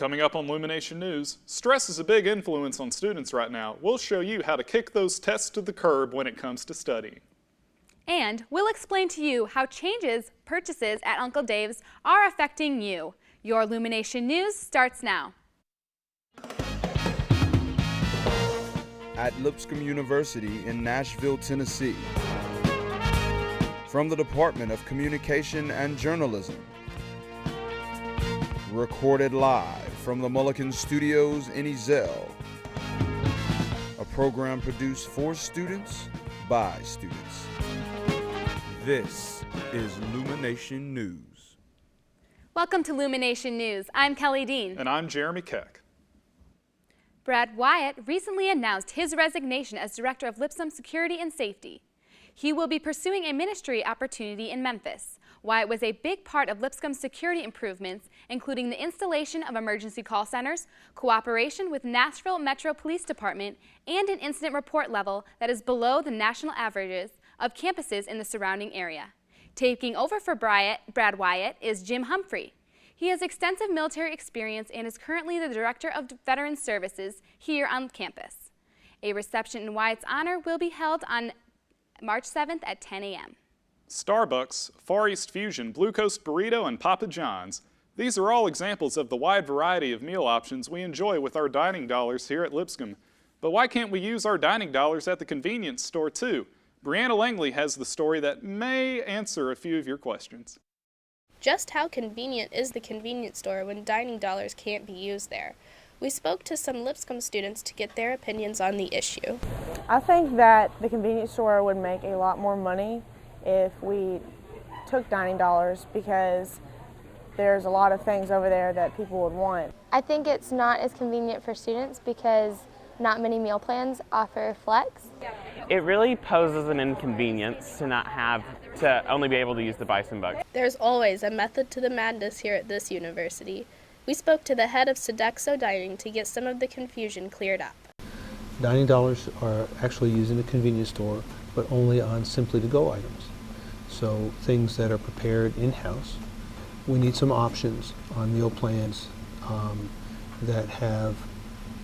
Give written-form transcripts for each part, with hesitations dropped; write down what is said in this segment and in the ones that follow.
Coming up on Lumination News, stress is a big influence on students right now. We'll show you how to kick those tests to the curb when it comes to studying. And we'll explain to you how purchases at Uncle Dave's are affecting you. Your Lumination News starts now. At Lipscomb University in Nashville, Tennessee. From the Department of Communication and Journalism. Recorded live from the Mulliken Studios in Ezell. A program produced for students, by students. This is Lumination News. Welcome to Lumination News. I'm Kelly Dean. And I'm Jeremy Keck. Brad Wyatt recently announced his resignation as Director of Lipscomb Security and Safety. He will be pursuing a ministry opportunity in Memphis. Wyatt was a big part of Lipscomb's security improvements, including the installation of emergency call centers, cooperation with Nashville Metro Police Department, and an incident report level that is below the national averages of campuses in the surrounding area. Taking over for Brad Wyatt is Jim Humphrey. He has extensive military experience and is currently the Director of Veterans Services here on campus. A reception in Wyatt's honor will be held on March 7th at 10 a.m. Starbucks, Far East Fusion, Blue Coast Burrito, and Papa John's. These are all examples of the wide variety of meal options we enjoy with our dining dollars here at Lipscomb. But why can't we use our dining dollars at the convenience store too? Brianna Langley has the story that may answer a few of your questions. Just how convenient is the convenience store when dining dollars can't be used there? We spoke to some Lipscomb students to get their opinions on the issue. I think that the convenience store would make a lot more money if we took dining dollars, because there's a lot of things over there that people would want. I think it's not as convenient for students because not many meal plans offer flex. It really poses an inconvenience to only be able to use the Bison Bucks. There's always a method to the madness here at this university. We spoke to the head of Sodexo Dining to get some of the confusion cleared up. Dining dollars are actually used in a convenience store, but only on simply-to-go items. So things that are prepared in-house. We need some options on meal plans that have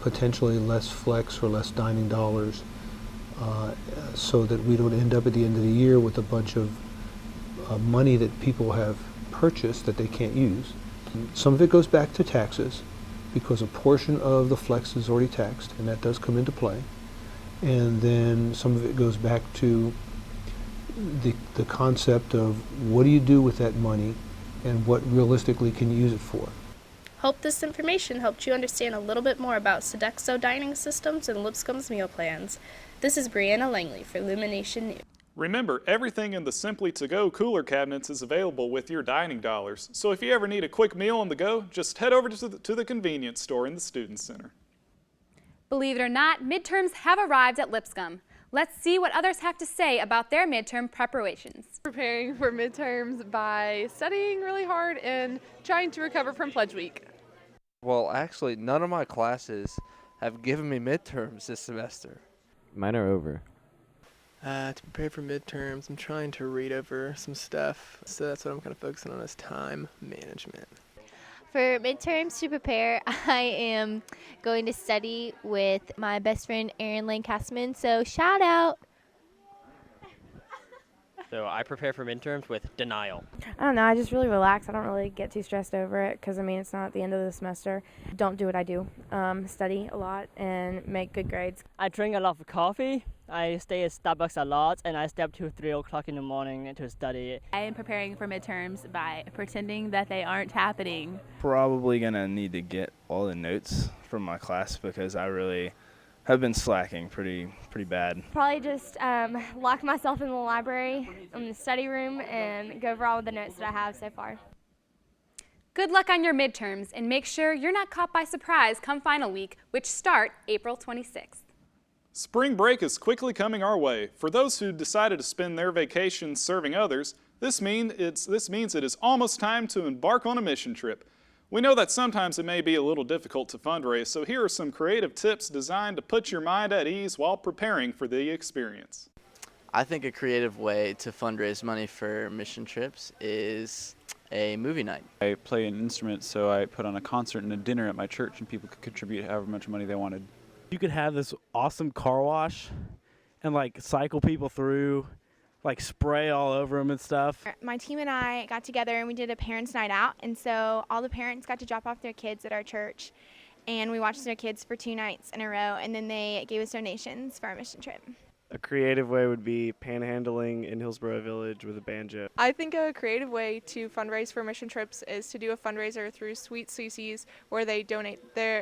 potentially less flex or less dining dollars, so that we don't end up at the end of the year with a bunch of money that people have purchased that they can't use. Some of it goes back to taxes, because a portion of the flex is already taxed, and that does come into play. And then some of it goes back to the concept of what do you do with that money and what realistically can you use it for. Hope this information helped you understand a little bit more about Sodexo dining systems and Lipscomb's meal plans. This is Brianna Langley for Lumination News. Remember, everything in the Simply To Go cooler cabinets is available with your dining dollars. So if you ever need a quick meal on the go, just head over to the convenience store in the Student Center. Believe it or not, midterms have arrived at Lipscomb. Let's see what others have to say about their midterm preparations. Preparing for midterms by studying really hard and trying to recover from Pledge Week. Well, actually, none of my classes have given me midterms this semester. Mine are over. To prepare for midterms, I'm trying to read over some stuff, so that's what I'm kind of focusing on, is time management. For midterms to prepare, I am going to study with my best friend Erin Lane Castman, so shout out! So I prepare for midterms with denial. I don't know, I just really relax. I don't really get too stressed over it because, I mean, it's not at the end of the semester. Don't do what I do. Study a lot and make good grades. I drink a lot of coffee. I stay at Starbucks a lot, and I stay up to 3 o'clock in the morning to study. I am preparing for midterms by pretending that they aren't happening. Probably going to need to get all the notes from my class because I really have been slacking pretty bad. Probably just lock myself in the library, in the study room, and go over all of the notes that I have so far. Good luck on your midterms, and make sure you're not caught by surprise come final week, which start April 26th. Spring break is quickly coming our way. For those who decided to spend their vacation serving others, this means it is almost time to embark on a mission trip. We know that sometimes it may be a little difficult to fundraise, so here are some creative tips designed to put your mind at ease while preparing for the experience. I think a creative way to fundraise money for mission trips is a movie night. I play an instrument, so I put on a concert and a dinner at my church, and people could contribute however much money they wanted. You could have this awesome car wash and like cycle people through, like spray all over them and stuff. My team and I got together and we did a parents' night out, and so all the parents got to drop off their kids at our church, and we watched their kids for 2 nights in a row, and then they gave us donations for our mission trip. A creative way would be panhandling in Hillsborough Village with a banjo. I think a creative way to fundraise for mission trips is to do a fundraiser through Sweet Cece's, where they donate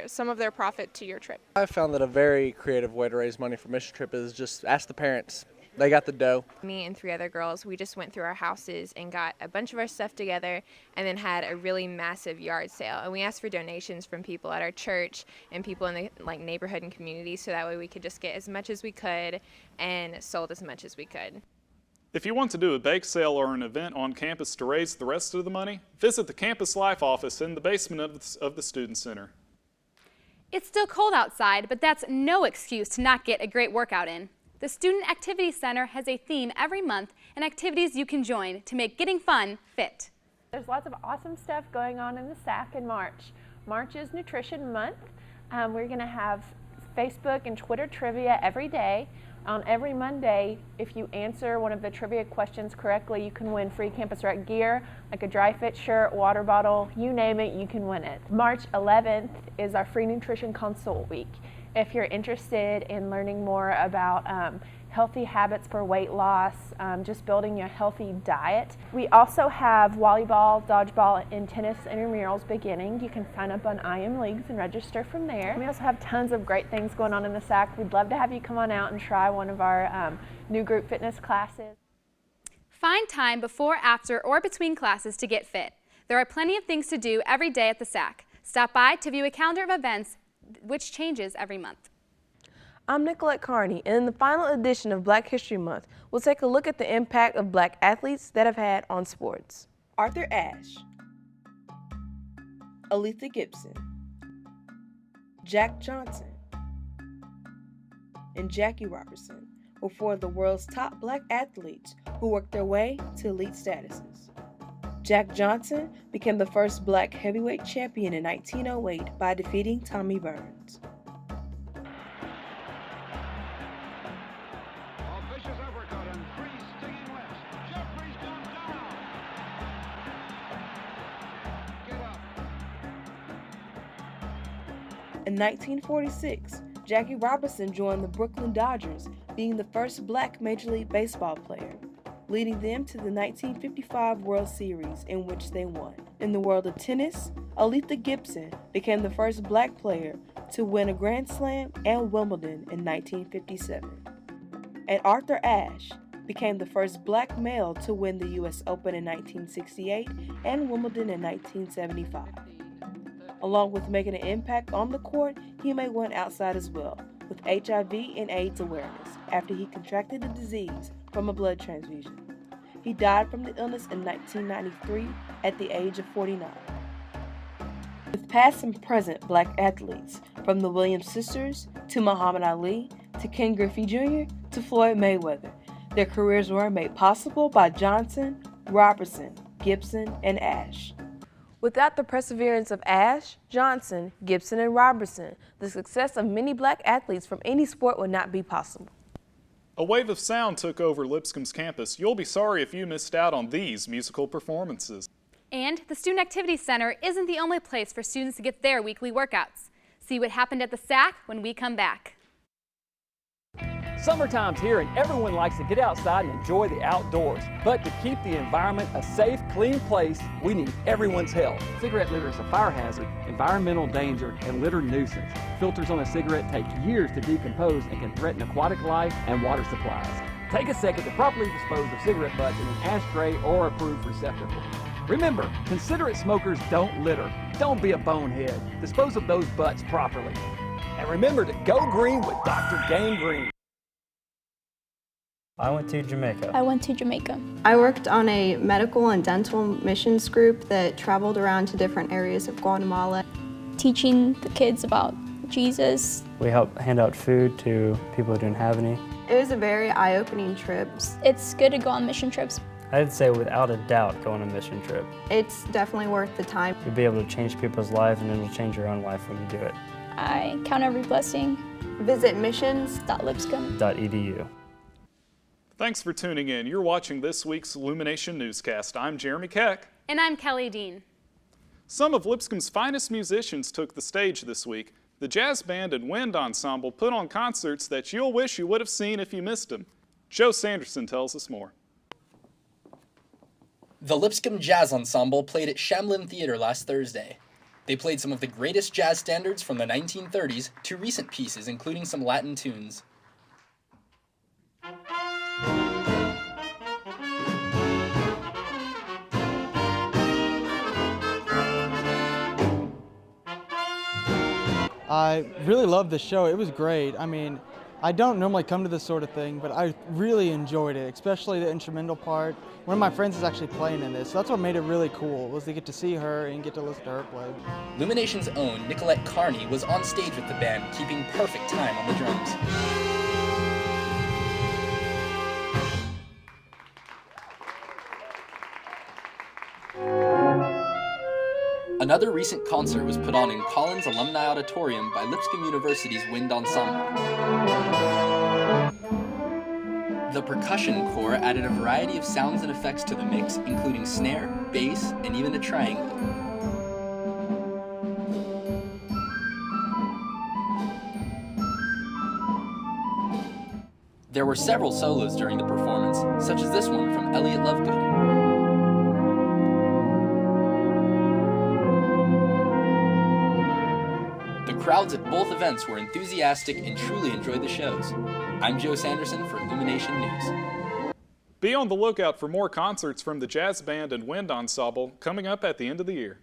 some of their profit to your trip. I found that a very creative way to raise money for mission trip is just ask the parents. They got the dough. Me and 3 other girls, we just went through our houses and got a bunch of our stuff together and then had a really massive yard sale. And we asked for donations from people at our church and people in the neighborhood and community, so that way we could just get as much as we could and sold as much as we could. If you want to do a bake sale or an event on campus to raise the rest of the money, visit the Campus Life office in the basement of the Student Center. It's still cold outside, but that's no excuse to not get a great workout in. The Student Activity Center has a theme every month and activities you can join to make getting fun fit. There's lots of awesome stuff going on in the SAC in March. March is Nutrition Month. We're going to have Facebook and Twitter trivia every day. On every Monday, if you answer one of the trivia questions correctly, you can win free Campus Rec gear, like a dry fit shirt, water bottle, you name it, you can win it. March 11th is our Free Nutrition Consult Week. If you're interested in learning more about healthy habits for weight loss, just building a healthy diet. We also have volleyball, dodgeball, and tennis intramurals beginning. You can sign up on IM Leagues and register from there. We also have tons of great things going on in the SAC. We'd love to have you come on out and try one of our new group fitness classes. Find time before, after, or between classes to get fit. There are plenty of things to do every day at the SAC. Stop by to view a calendar of events which changes every month. I'm Nicolette Carney, and in the final edition of Black History Month, we'll take a look at the impact of black athletes that have had on sports. Arthur Ashe, Aletha Gibson, Jack Johnson, and Jackie Robertson were 4 of the world's top black athletes who worked their way to elite statuses. Jack Johnson became the first black heavyweight champion in 1908 by defeating Tommy Burns. In 1946, Jackie Robinson joined the Brooklyn Dodgers, being the first black Major League Baseball player, leading them to the 1955 World Series, in which they won. In the world of tennis, Aletha Gibson became the first black player to win a Grand Slam and Wimbledon in 1957. And Arthur Ashe became the first black male to win the U.S. Open in 1968 and Wimbledon in 1975. Along with making an impact on the court, he made one outside as well, with HIV and AIDS awareness after he contracted the disease from a blood transfusion. He died from the illness in 1993 at the age of 49. With past and present black athletes, from the Williams sisters to Muhammad Ali to Ken Griffey Jr. to Floyd Mayweather, their careers were made possible by Johnson, Robertson, Gibson, and Ashe. Without the perseverance of Ashe, Johnson, Gibson, and Robertson, the success of many black athletes from any sport would not be possible. A wave of sound took over Lipscomb's campus. You'll be sorry if you missed out on these musical performances. And the Student Activity Center isn't the only place for students to get their weekly workouts. See what happened at the SAC when we come back. Summertime's here and everyone likes to get outside and enjoy the outdoors. But to keep the environment a safe, clean place, we need everyone's help. Cigarette litter is a fire hazard, environmental danger, and litter nuisance. Filters on a cigarette take years to decompose and can threaten aquatic life and water supplies. Take a second to properly dispose of cigarette butts in an ashtray or approved receptacle. Remember, considerate smokers don't litter. Don't be a bonehead. Dispose of those butts properly. And remember to go green with Dr. Gangrene. I went to Jamaica. I went to Jamaica. I worked on a medical and dental missions group that traveled around to different areas of Guatemala. Teaching the kids about Jesus. We helped hand out food to people who didn't have any. It was a very eye-opening trip. It's good to go on mission trips. I'd say without a doubt go on a mission trip. It's definitely worth the time. You'll be able to change people's lives, and it'll change your own life when you do it. I count every blessing. Visit missions.lipscomb. .edu. Thanks for tuning in. You're watching this week's Lumination Newscast. I'm Jeremy Keck. And I'm Kelly Dean. Some of Lipscomb's finest musicians took the stage this week. The Jazz Band and Wind Ensemble put on concerts that you'll wish you would have seen if you missed them. Joe Sanderson tells us more. The Lipscomb Jazz Ensemble played at Shamlin Theater last Thursday. They played some of the greatest jazz standards from the 1930s to recent pieces, including some Latin tunes. I really loved the show. It was great. I mean, I don't normally come to this sort of thing, but I really enjoyed it, especially the instrumental part. One of my friends is actually playing in this, so that's what made it really cool, was to get to see her and get to listen to her play. Lumination's own Nicolette Carney was on stage with the band, keeping perfect time on the drums. Another recent concert was put on in Collins Alumni Auditorium by Lipscomb University's Wind Ensemble. The percussion corps added a variety of sounds and effects to the mix, including snare, bass, and even a triangle. There were several solos during the performance, such as this one from Elliot Lovegood. Crowds at both events were enthusiastic and truly enjoyed the shows. I'm Joe Sanderson for Lumination News. Be on the lookout for more concerts from the Jazz Band and Wind Ensemble coming up at the end of the year.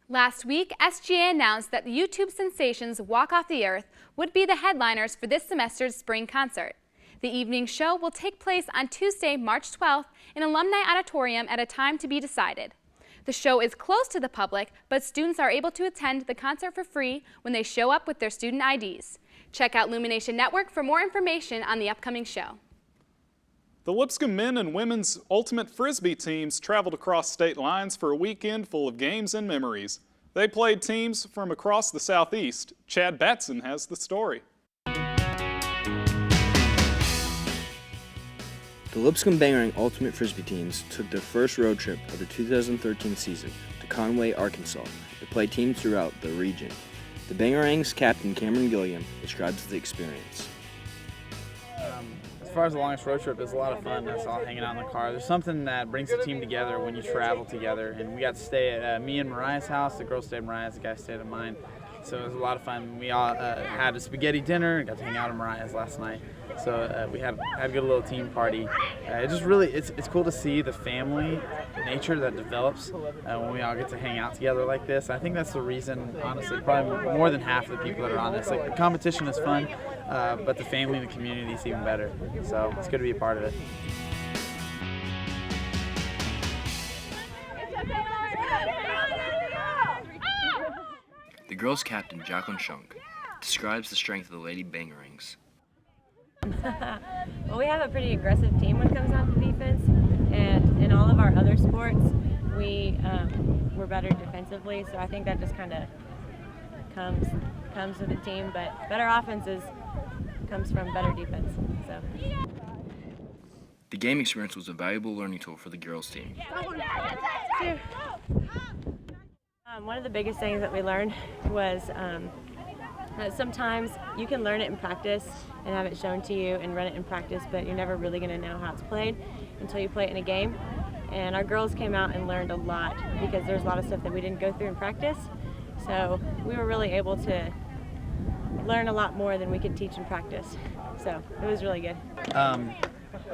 Last week, SGA announced that the YouTube sensations Walk Off the Earth would be the headliners for this semester's spring concert. The evening show will take place on Tuesday, March 12th in Alumni Auditorium at a time to be decided. The show is closed to the public, but students are able to attend the concert for free when they show up with their student IDs. Check out Lumination Network for more information on the upcoming show. The Lipscomb men and women's ultimate frisbee teams traveled across state lines for a weekend full of games and memories. They played teams from across the Southeast. Chad Batson has the story. The Lipscomb Bangarang Ultimate Frisbee teams took their first road trip of the 2013 season to Conway, Arkansas, to play teams throughout the region. The Bangarang's captain Cameron Gilliam describes the experience. As far as the longest road trip, it was a lot of fun. Us all hanging out in the car. There's something that brings the team together when you travel together, and we got to stay at me and Mariah's house. The girls stayed at Mariah's, the guys stayed at mine. So it was a lot of fun. We all had a spaghetti dinner and got to hang out at Mariah's last night. So we had a good little team party. It just really, it's cool to see the family nature that develops when we all get to hang out together like this. I think that's the reason, honestly, probably more than half of the people that are on this. Like, the competition is fun, but the family and the community is even better. So it's good to be a part of it. The girls' captain, Jacqueline Shunk, describes the strength of the Lady Bangarangs. Well, we have a pretty aggressive team when it comes down to defense, and in all of our other sports, we're better defensively. So I think that just kind of comes with the team. But better offenses comes from better defense. So. The game experience was a valuable learning tool for the girls' team. One of the biggest things that we learned was that sometimes you can learn it in practice and have it shown to you and run it in practice, but you're never really going to know how it's played until you play it in a game. And our girls came out and learned a lot because there's a lot of stuff that we didn't go through in practice. So we were really able to learn a lot more than we could teach in practice. So it was really good.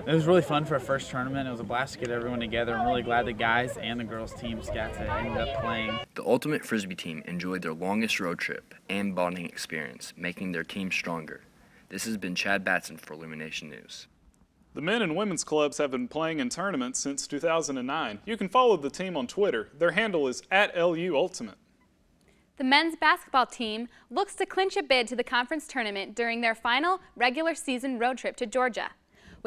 It was really fun for a first tournament. It was a blast to get everyone together. I'm really glad the guys and the girls teams got to end up playing. The Ultimate Frisbee team enjoyed their longest road trip and bonding experience, making their team stronger. This has been Chad Batson for Lumination News. The men and women's clubs have been playing in tournaments since 2009. You can follow the team on Twitter. Their handle is @LUUltimate. The men's basketball team looks to clinch a bid to the conference tournament during their final regular season road trip to Georgia.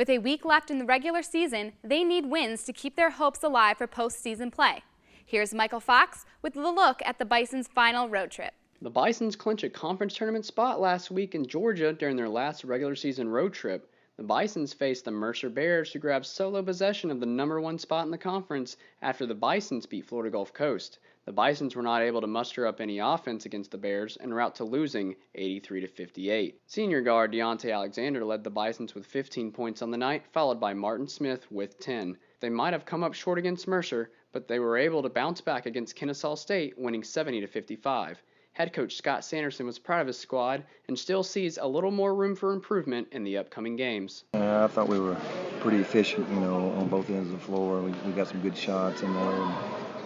With a week left in the regular season, they need wins to keep their hopes alive for postseason play. Here's Michael Fox with a look at the Bison's final road trip. The Bisons clinched a conference tournament spot last week in Georgia during their last regular season road trip. The Bisons faced the Mercer Bears, who grabbed solo possession of the #1 spot in the conference after the Bisons beat Florida Gulf Coast. The Bisons were not able to muster up any offense against the Bears en route to losing 83-58. Senior guard Deontay Alexander led the Bisons with 15 points on the night, followed by Martin Smith with 10. They might have come up short against Mercer, but they were able to bounce back against Kennesaw State, winning 70-55. Head coach Scott Sanderson was proud of his squad and still sees a little more room for improvement in the upcoming games. I thought we were pretty efficient, on both ends of the floor. We got some good shots in there.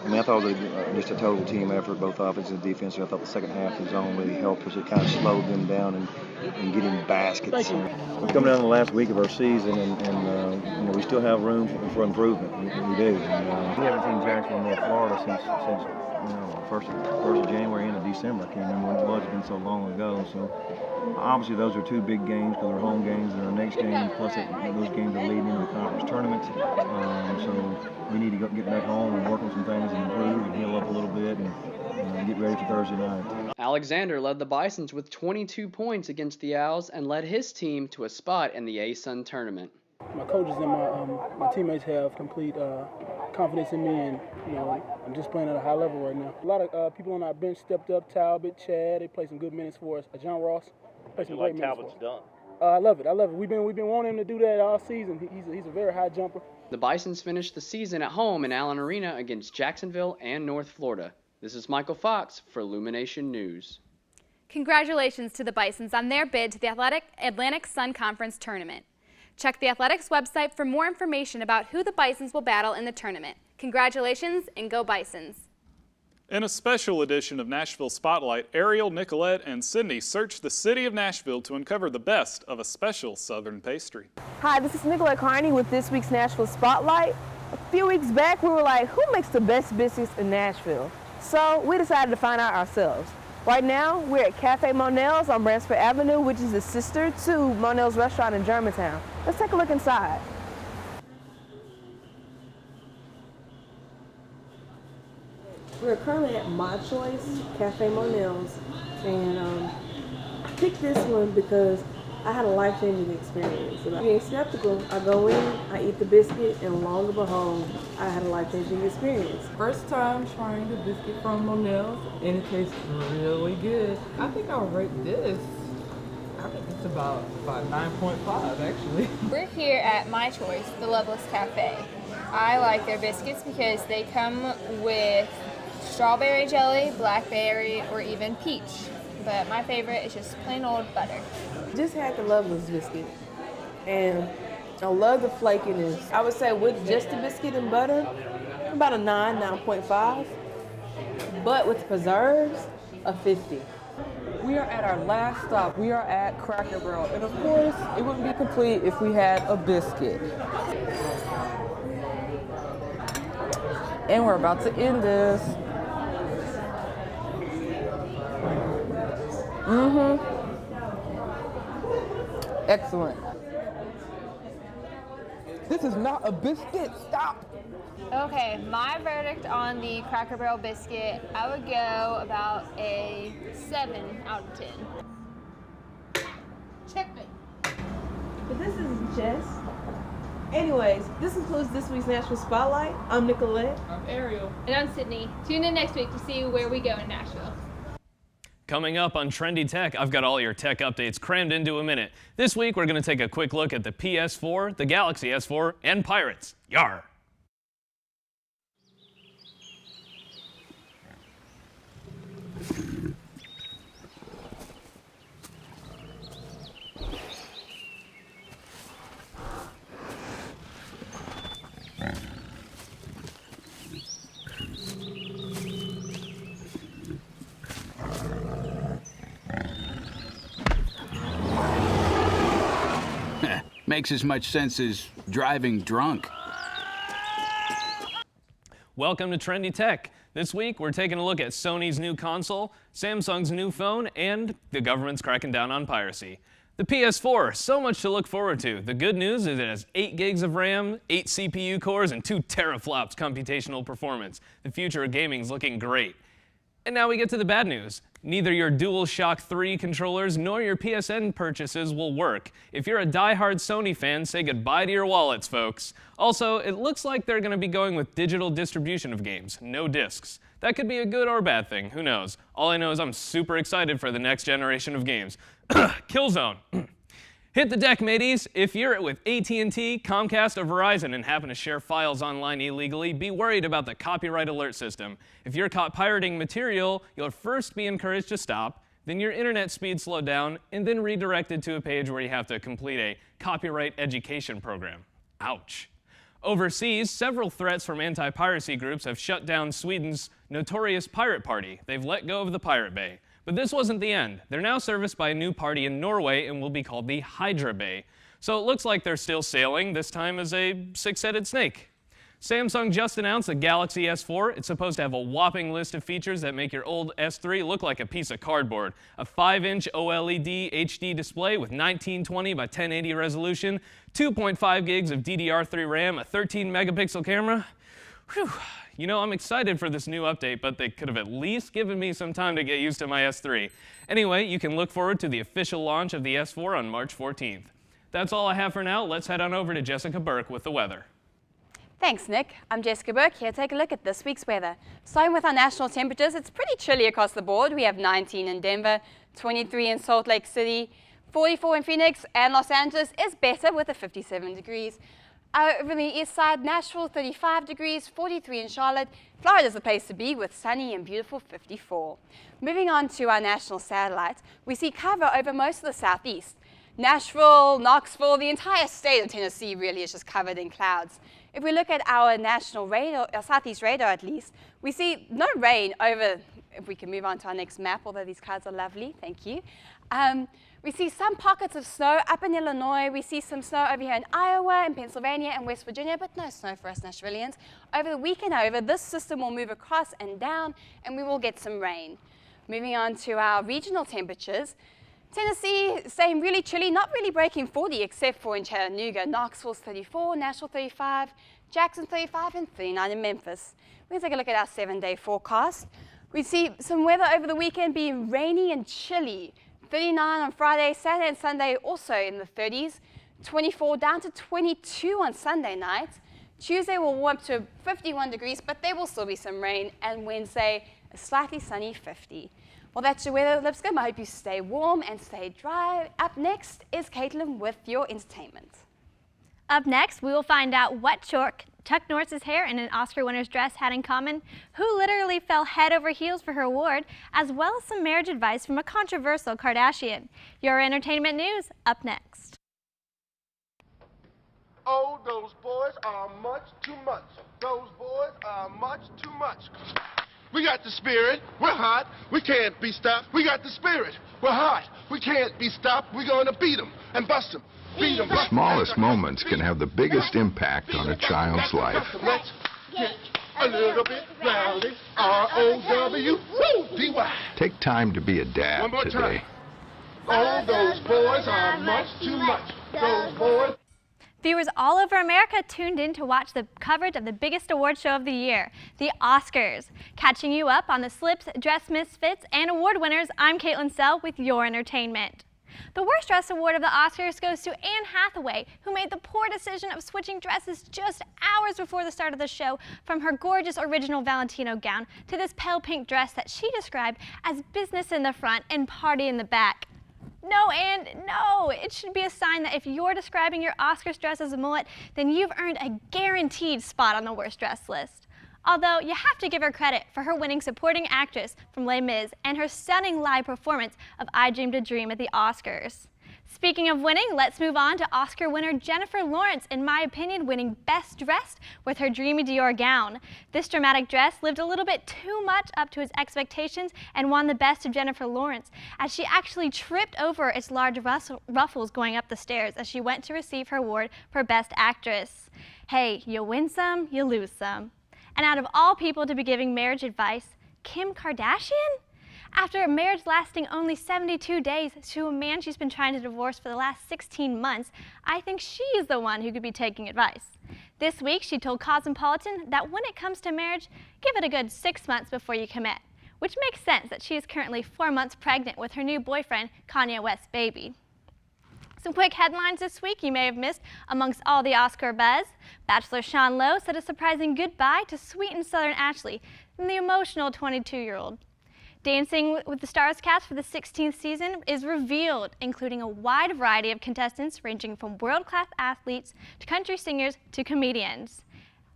I thought it was just a total team effort, both offense and defense. I thought the second half of the zone really helped us. It kind of slowed them down and getting baskets. We're coming down to the last week of our season, and we still have room for improvement. We do. We haven't seen Jacksonville, North Florida since first of January into December. I can't remember when it was. It's been so long ago. So obviously those are two big games because they're home games and our next game. Plus those games are leading into the conference tournament. So we need to get back home and work on some things and improve and heal up a little bit and get ready for Thursday night. Alexander led the Bisons with 22 points against the Owls and led his team to a spot in the A-Sun tournament. My coaches and my teammates have complete confidence in me, and I'm just playing at a high level right now. A lot of people on our bench stepped up. Talbot, Chad, they played some good minutes for us. John Ross played some great minutes for us. Talbot's done. I love it. We've been wanting him to do that all season. He's a very high jumper. The Bisons finished the season at home in Allen Arena against Jacksonville and North Florida. This is Michael Fox for Lumination News. Congratulations to the Bisons on their bid to the Atlantic Sun Conference Tournament. Check the Athletics website for more information about who the Bisons will battle in the tournament. Congratulations and go Bisons. In a special edition of Nashville Spotlight, Ariel, Nicolette, and Sydney searched the city of Nashville to uncover the best of a special Southern pastry. Hi, this is Nicolette Carney with this week's Nashville Spotlight. A few weeks back, we were like, who makes the best biscuits in Nashville? So we decided to find out ourselves. Right now, we're at Cafe Monell's on Bransford Avenue, which is the sister to Monell's restaurant in Germantown. Let's take a look inside. We're currently at My Choice, Cafe Monell's, and I picked this one because I had a life-changing experience. Being skeptical, I go in, I eat the biscuit, and lo and behold, I had a life-changing experience. First time trying the biscuit from Monell's, and it tastes really good. I think I'll rate this. I think it's about 9.5 actually. We're here at My Choice, the Loveless Cafe. I like their biscuits because they come with strawberry jelly, blackberry, or even peach. But my favorite is just plain old butter. Just had the Loveless biscuit, and I love the flakiness. I would say with just the biscuit and butter, about a 9.5. But with preserves, a 50. We are at our last stop. We are at Cracker Barrel. And of course, it wouldn't be complete if we had a biscuit. And we're about to end this. Excellent. This is not a biscuit. Stop. Okay, my verdict on the Cracker Barrel biscuit, I would go about a 7 out of 10. Checkmate. But this isn't chess. Anyways, this concludes this week's Nashville Spotlight. I'm Nicolette. I'm Ariel. And I'm Sydney. Tune in next week to see where we go in Nashville. Coming up on Trendy Tech, I've got all your tech updates crammed into a minute. This week, we're going to take a quick look at the PS4, the Galaxy S4, and Pirates. Yar! Makes as much sense as driving drunk. Welcome to Trendy Tech. This week, we're taking a look at Sony's new console, Samsung's new phone, and the government's cracking down on piracy. The PS4, so much to look forward to. The good news is it has 8 gigs of RAM, 8 CPU cores, and 2 teraflops computational performance. The future of gaming is looking great. And now we get to the bad news. Neither your DualShock 3 controllers nor your PSN purchases will work. If you're a die-hard Sony fan, say goodbye to your wallets, folks. Also, it looks like they're going to be going with digital distribution of games, no discs. That could be a good or bad thing, who knows? All I know is I'm super excited for the next generation of games. Killzone. Hit the deck, mateys. If you're with AT&T, Comcast, or Verizon and happen to share files online illegally, be worried about the copyright alert system. If you're caught pirating material, you'll first be encouraged to stop, then your internet speed slowed down, and then redirected to a page where you have to complete a copyright education program. Ouch. Overseas, several threats from anti-piracy groups have shut down Sweden's notorious pirate party. They've let go of the Pirate Bay. But this wasn't the end. They're now serviced by a new party in Norway and will be called the Hydra Bay. So it looks like they're still sailing, this time as a 6-headed snake. Samsung just announced the Galaxy S4. It's supposed to have a whopping list of features that make your old S3 look like a piece of cardboard. A 5-inch OLED HD display with 1920 by 1080 resolution, 2.5 gigs of DDR3 RAM, a 13 megapixel camera. Whew. You know, I'm excited for this new update, but they could have at least given me some time to get used to my S3. Anyway, you can look forward to the official launch of the S4 on March 14th. That's all I have for now. Let's head on over to Jessica Burke with the weather. Thanks, Nick. I'm Jessica Burke here to take a look at this week's weather. Starting with our national temperatures, it's pretty chilly across the board. We have 19 in Denver, 23 in Salt Lake City, 44 in Phoenix, and Los Angeles is better with a 57 degrees. Over the east side, Nashville, 35 degrees, 43 in Charlotte. Florida's the place to be with sunny and beautiful 54. Moving on to our national satellite, we see cover over most of the southeast. Nashville, Knoxville, the entire state of Tennessee really is just covered in clouds. If we look at our national radar, our southeast radar at least, we see no rain over, if we can move on to our next map, although these clouds are lovely, thank you. We see some pockets of snow up in Illinois. We see some snow over here in Iowa and Pennsylvania and West Virginia, but no snow for us Nashvillians. Over the weekend, however, this system will move across and down, and we will get some rain. Moving on to our regional temperatures. Tennessee staying really chilly, not really breaking 40 except for in Chattanooga. Knoxville's 34, Nashville 35, Jackson 35, and 39 in Memphis. We're going to take a look at our 7-day forecast. We see some weather over the weekend being rainy and chilly. 39 on Friday, Saturday and Sunday also in the 30s, 24 down to 22 on Sunday night. Tuesday will warm up to 51 degrees, but there will still be some rain, and Wednesday a slightly sunny 50. Well, that's your weather, Lipscomb. I hope you stay warm and stay dry. Up next is Caitlin with your entertainment. Up next, we will find out what Chuck Norris's hair and an Oscar winner's dress had in common, who literally fell head over heels for her award, as well as some marriage advice from a controversial Kardashian. Your entertainment news up next. Oh, those boys are much too much. Those boys are much too much. We got the spirit. We're hot. We can't be stopped. We got the spirit. We're hot. We can't be stopped. We're going to beat them and bust them. The smallest moments can have the biggest impact on a child's life. Let's get a little bit rowdy. R-O-W-D-Y. Take time to be a dad One more today. time. Oh, those boys are much too much. Those boys. Viewers all over America tuned in to watch the coverage of the biggest award show of the year, the Oscars. Catching you up on the slips, dress misfits, and award winners, I'm Caitlin Sell with your entertainment. The Worst Dress Award of the Oscars goes to Anne Hathaway, who made the poor decision of switching dresses just hours before the start of the show from her gorgeous original Valentino gown to this pale pink dress that she described as business in the front and party in the back. No, Anne, no. It should be a sign that if you're describing your Oscars dress as a mullet, then you've earned a guaranteed spot on the worst dress list. Although you have to give her credit for her winning supporting actress from Les Mis and her stunning live performance of I Dreamed a Dream at the Oscars. Speaking of winning, let's move on to Oscar winner Jennifer Lawrence, in my opinion, winning Best Dressed with her dreamy Dior gown. This dramatic dress lived a little bit too much up to its expectations and won the best of Jennifer Lawrence, as she actually tripped over its large ruffles going up the stairs as she went to receive her award for Best Actress. Hey, you win some, you lose some. And out of all people to be giving marriage advice, Kim Kardashian? After a marriage lasting only 72 days to a man she's been trying to divorce for the last 16 months, I think she's the one who could be taking advice. This week, she told Cosmopolitan that when it comes to marriage, give it a good 6 months before you commit, which makes sense that she is currently 4 months pregnant with her new boyfriend, Kanye West's baby. Some quick headlines this week you may have missed amongst all the Oscar buzz. Bachelor Sean Lowe said a surprising goodbye to sweet and Southern Ashley and the emotional 22-year-old. Dancing with the Stars cast for the 16th season is revealed, including a wide variety of contestants ranging from world-class athletes to country singers to comedians.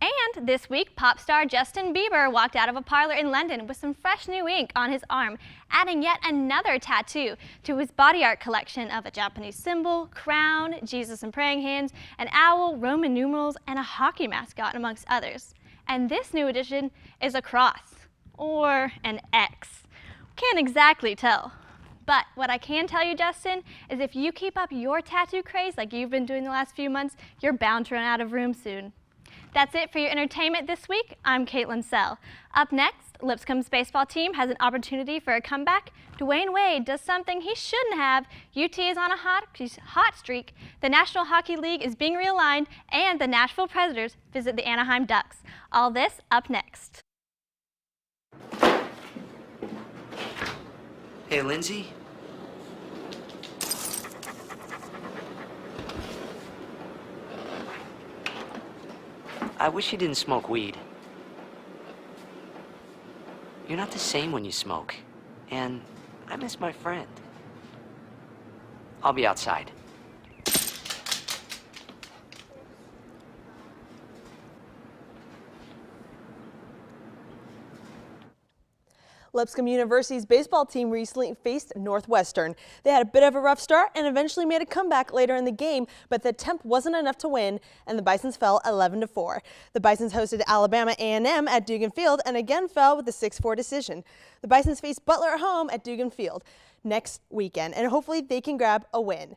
And this week, pop star Justin Bieber walked out of a parlor in London with some fresh new ink on his arm, adding yet another tattoo to his body art collection of a Japanese symbol, crown, Jesus and praying hands, an owl, Roman numerals, and a hockey mascot, amongst others. And this new addition is a cross, or an X. Can't exactly tell. But what I can tell you, Justin, is if you keep up your tattoo craze like you've been doing the last few months, you're bound to run out of room soon. That's it for your entertainment this week. I'm Caitlin Sell. Up next, Lipscomb's baseball team has an opportunity for a comeback. Dwayne Wade does something he shouldn't have. UT is on a hot streak. The National Hockey League is being realigned, and the Nashville Predators visit the Anaheim Ducks. All this up next. Hey, Lindsay. I wish you didn't smoke weed. You're not the same when you smoke. And I miss my friend. I'll be outside. Lipscomb University's baseball team recently faced Northwestern. They had a bit of a rough start and eventually made a comeback later in the game, but the attempt wasn't enough to win, and the Bisons fell 11-4. The Bisons hosted Alabama A&M at Dugan Field and again fell with a 6-4 decision. The Bisons face Butler at home at Dugan Field next weekend, and hopefully they can grab a win.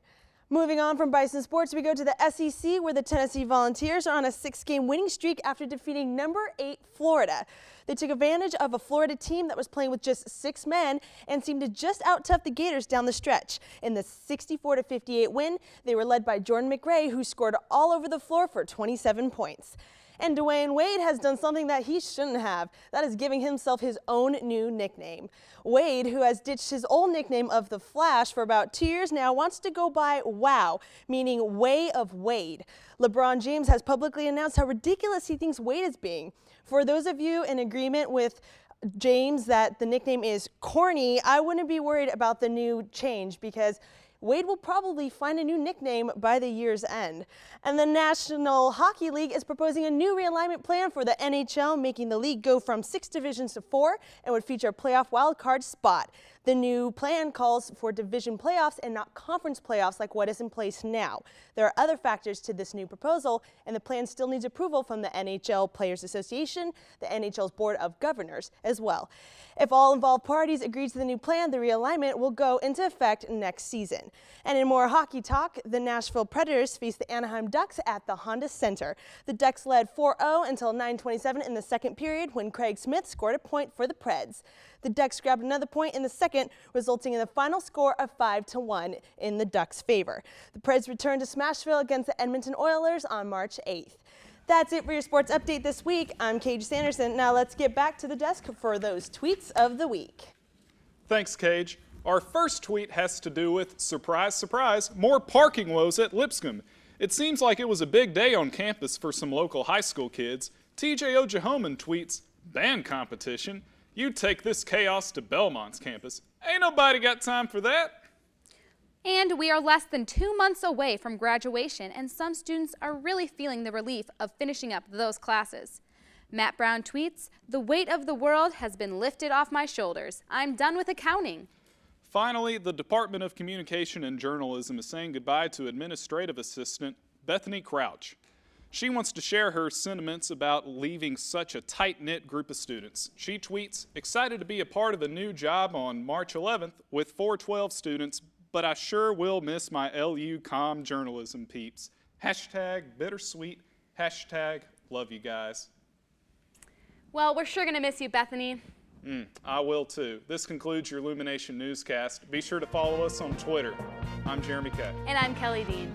Moving on from Bison sports, we go to the SEC, where the Tennessee Volunteers are on a 6-game winning streak after defeating number 8 Florida. They took advantage of a Florida team that was playing with just 6 men and seemed to just out-tough the Gators down the stretch. In the 64-58 win, they were led by Jordan McRae, who scored all over the floor for 27 points. And Dwayne Wade has done something that he shouldn't have. That is giving himself his own new nickname. Wade, who has ditched his old nickname of The Flash for about 2 years now, wants to go by WOW, meaning Way of Wade. LeBron James has publicly announced how ridiculous he thinks Wade is being. For those of you in agreement with James that the nickname is corny, I wouldn't be worried about the new change because Wade will probably find a new nickname by the year's end. And the National Hockey League is proposing a new realignment plan for the NHL, making the league go from 6 divisions to 4 and would feature a playoff wildcard spot. The new plan calls for division playoffs and not conference playoffs like what is in place now. There are other factors to this new proposal, and the plan still needs approval from the NHL Players Association, the NHL's Board of Governors as well. If all involved parties agree to the new plan, the realignment will go into effect next season. And in more hockey talk, the Nashville Predators face the Anaheim Ducks at the Honda Center. The Ducks led 4-0 until 9:27 in the second period when Craig Smith scored a point for the Preds. The Ducks grabbed another point in the second, resulting in the final score of 5-1 in the Ducks' favor. The Preds returned to Smashville against the Edmonton Oilers on March 8th. That's it for your sports update this week. I'm Cage Sanderson. Now let's get back to the desk for those tweets of the week. Thanks, Cage. Our first tweet has to do with, surprise, surprise, more parking woes at Lipscomb. It seems like it was a big day on campus for some local high school kids. TJ Ojahoman tweets, band competition. You take this chaos to Belmont's campus. Ain't nobody got time for that. And we are less than 2 months away from graduation, and some students are really feeling the relief of finishing up those classes. Matt Brown tweets, the weight of the world has been lifted off my shoulders. I'm done with accounting. Finally, the Department of Communication and Journalism is saying goodbye to Administrative Assistant Bethany Crouch. She wants to share her sentiments about leaving such a tight-knit group of students. She tweets, excited to be a part of a new job on March 11th with 412 students, but I sure will miss my LU comm journalism peeps. Hashtag bittersweet, hashtag love you guys. Well, we're sure going to miss you, Bethany. I will too. This concludes your Lumination Newscast. Be sure to follow us on Twitter. I'm Jeremy Kay. And I'm Kelly Dean.